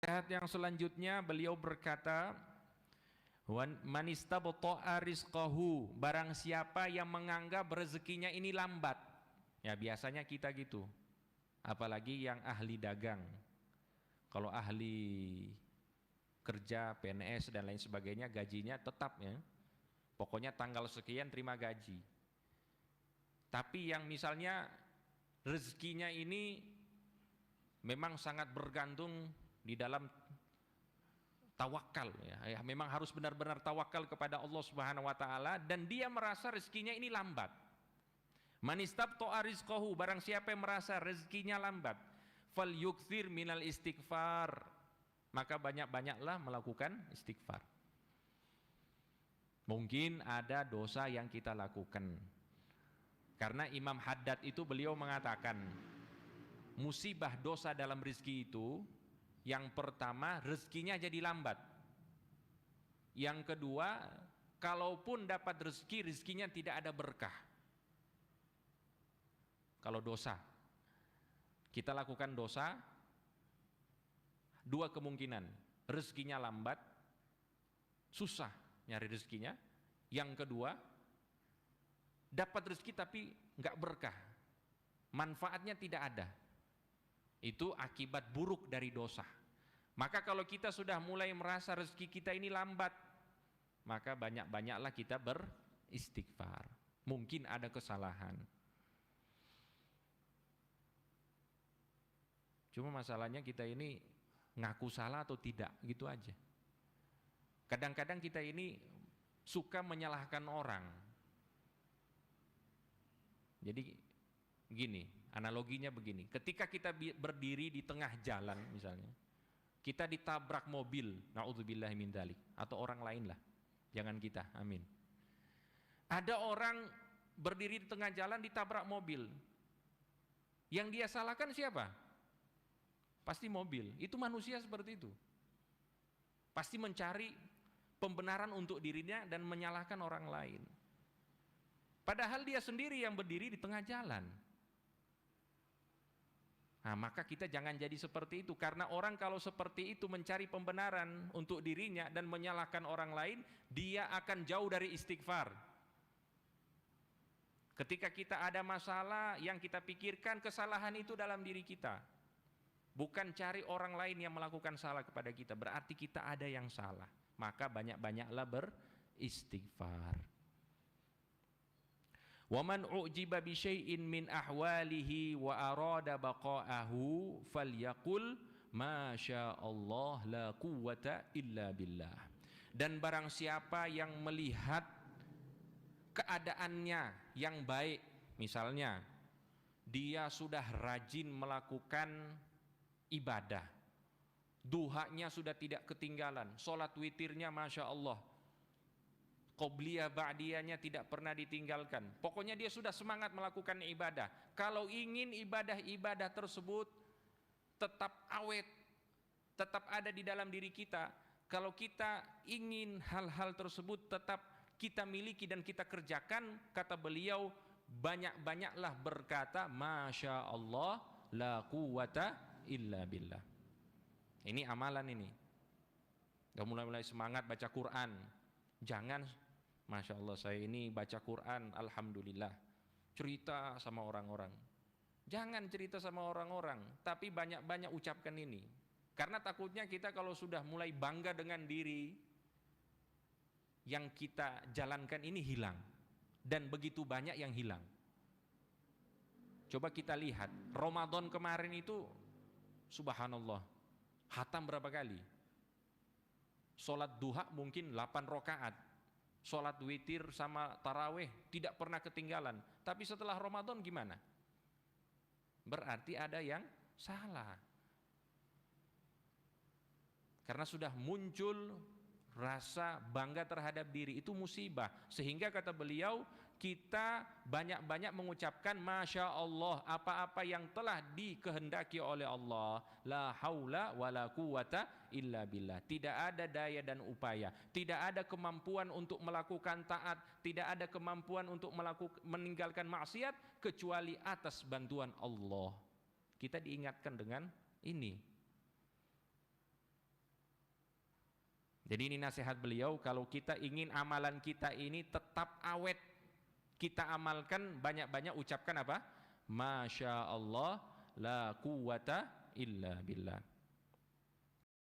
Ayat yang selanjutnya beliau berkata, man istabta'a rizqahu, barang siapa yang menganggap rezekinya ini lambat. Ya biasanya kita gitu. Apalagi yang ahli dagang. Kalau ahli kerja, PNS dan lain sebagainya, gajinya tetap ya. Pokoknya tanggal sekian terima gaji. Tapi yang misalnya rezekinya ini memang sangat bergantung di dalam tawakal ya. Memang harus benar-benar tawakal kepada Allah Subhanahu wa taala, dan dia merasa rezekinya ini lambat. Man istabta'a rizqahu, barang siapa yang merasa rezekinya lambat, falyukthir minal istighfar, maka banyak-banyaklah melakukan istighfar. Mungkin ada dosa yang kita lakukan. Karena Imam Haddad itu beliau mengatakan, musibah dosa dalam rezeki itu, yang pertama rezekinya jadi lambat. Yang kedua, kalaupun dapat rezeki, rezekinya tidak ada berkah. Kalau dosa, kita lakukan dosa, dua kemungkinan, rezekinya lambat, susah nyari rezekinya. Yang kedua, dapat rezeki tapi nggak berkah, manfaatnya tidak ada. Itu akibat buruk dari dosa. Maka kalau kita sudah mulai merasa rezeki kita ini lambat, maka banyak-banyaklah kita beristighfar. Mungkin ada kesalahan, cuma masalahnya kita ini ngaku salah atau tidak, gitu aja. Kadang-kadang kita ini suka menyalahkan orang. Jadi gini, analoginya begini, ketika kita berdiri di tengah jalan misalnya, kita ditabrak mobil, naudzubillahi min dzalik, atau orang lain lah, jangan kita, amin. Ada orang berdiri di tengah jalan ditabrak mobil, yang dia salahkan siapa? Pasti mobil. Itu manusia seperti itu, pasti mencari pembenaran untuk dirinya dan menyalahkan orang lain, padahal dia sendiri yang berdiri di tengah jalan. Nah, maka kita jangan jadi seperti itu, karena orang kalau seperti itu mencari pembenaran untuk dirinya dan menyalahkan orang lain, dia akan jauh dari istighfar. Ketika kita ada masalah, yang kita pikirkan kesalahan itu dalam diri kita, bukan cari orang lain yang melakukan salah kepada kita, berarti kita ada yang salah. Maka banyak-banyaklah beristighfar. Wa man u'jiba bi syai'in min ahwalihi wa arada baqa'ahu falyaqul ma sya'allah la quwwata illa billah. Dan barang siapa yang melihat keadaannya yang baik, misalnya dia sudah rajin melakukan ibadah, duhanya sudah tidak ketinggalan, sholat witirnya masya Allah, qobliyah ba'diyahnya tidak pernah ditinggalkan, pokoknya dia sudah semangat melakukan ibadah. Kalau ingin ibadah-ibadah tersebut tetap awet, tetap ada di dalam diri kita, kalau kita ingin hal-hal tersebut tetap kita miliki dan kita kerjakan, kata beliau, banyak-banyaklah berkata masya Allah la quwwata illa billah. Ini amalan ini. Udah mulai semangat baca Quran, jangan masya Allah saya ini baca Quran alhamdulillah, cerita sama orang-orang. Jangan cerita sama orang-orang, tapi banyak-banyak ucapkan ini. Karena takutnya kita kalau sudah mulai bangga dengan diri, yang kita jalankan ini hilang. Dan begitu banyak yang hilang. Coba kita lihat Ramadan kemarin itu, subhanallah, khatam berapa kali? Sholat duha mungkin 8 rakaat, sholat witir sama taraweh tidak pernah ketinggalan. Tapi setelah Ramadan gimana? Berarti ada yang salah. Karena sudah muncul rasa bangga terhadap diri, itu musibah. Sehingga kata beliau, kita banyak-banyak mengucapkan masya Allah, apa-apa yang telah dikehendaki oleh Allah, la haula wala quwata illa billah. Tidak ada daya dan upaya, tidak ada kemampuan untuk melakukan taat, tidak ada kemampuan untuk meninggalkan maksiat kecuali atas bantuan Allah. Kita diingatkan dengan ini. Jadi ini nasihat beliau, kalau kita ingin amalan kita ini tetap awet, kita amalkan banyak-banyak ucapkan apa? Masya Allah la quwata illa billah.